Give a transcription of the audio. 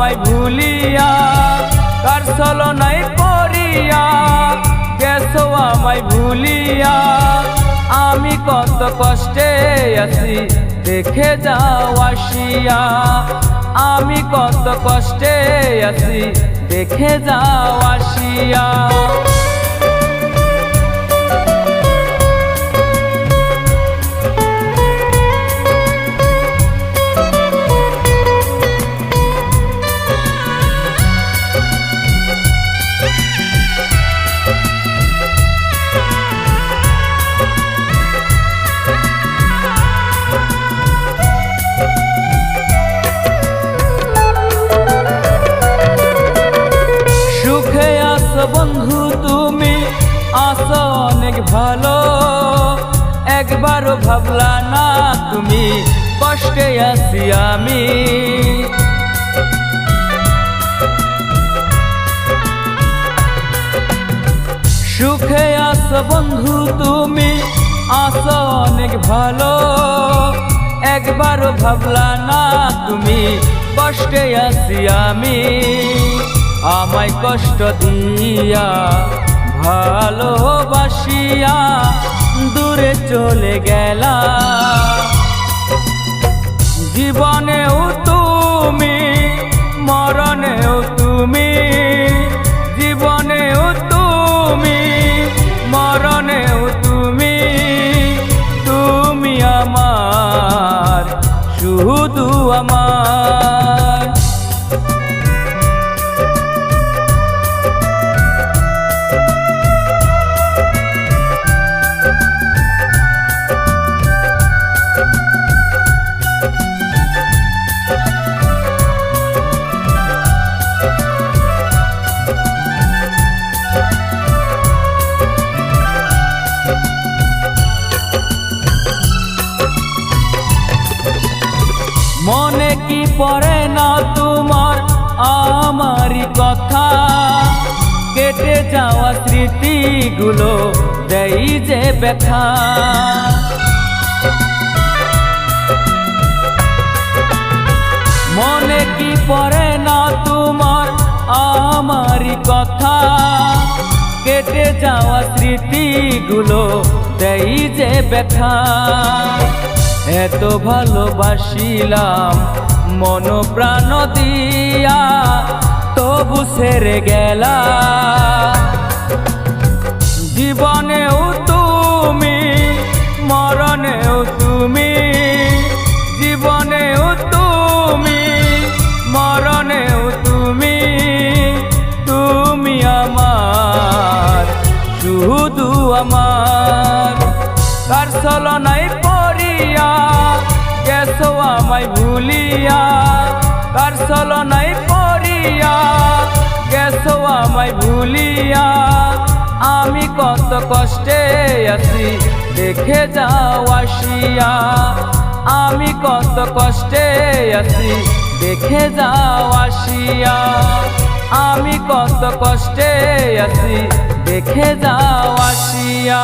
আমায় ভুলিয়া, কার ছলনায় পড়িয়া গেছো আমায় ভুলিয়া। আমি কত কষ্টে আছি দেখে যাও আসিয়া, আমি কত কষ্টে আছি দেখে যাও আসিয়া। বন্ধু তুমি আছো অনেক ভালো, একবারও ভাবলা না তুমি কষ্টে আছি আমি। সুখে আছো বন্ধু তুমি আছো অনেক ভালো, একবারও ভাবলা না তুমি কষ্টে আছি আমি। আমায় কষ্ট দিয়া ভালোবাসিয়া দূরে চলে গেলা, জীবনেও তুমি মরণেও তুমি, জীবনেও তুমি মরণেও তুমি। তুমি আমার শুধু আমার। মনে কি পড়ে না তোমার আমারই কথা, কেটে যাওয়া স্মৃতিগুলো দেই যে ব্যথা। মনে কি পড়ে না তোমার আমারই কথা, কেটে যাওয়া স্মৃতিগুলো দেই যে ব্যথা। এত ভালোবাসিলাম মন প্রাণ দিয়া, তবু ছেড়ে গেলা, জীবনেও তুমি মরণেও তুমি, জীবনেও তুমি মরণেও তুমি। তুমি আমার শুধু আমার, কার ছলনায় পড়িয়া গেছো আমায় ভুলিয়া, কার ছলনায় পড়িয়া গেছো আমায় ভুলিয়া। আমি কত কষ্টে আছি দেখে যাও আসিয়া, আমি কত কষ্টে আছি দেখে যাও আসিয়া, আমি কত কষ্টে আছি দেখে যাও আসিয়া।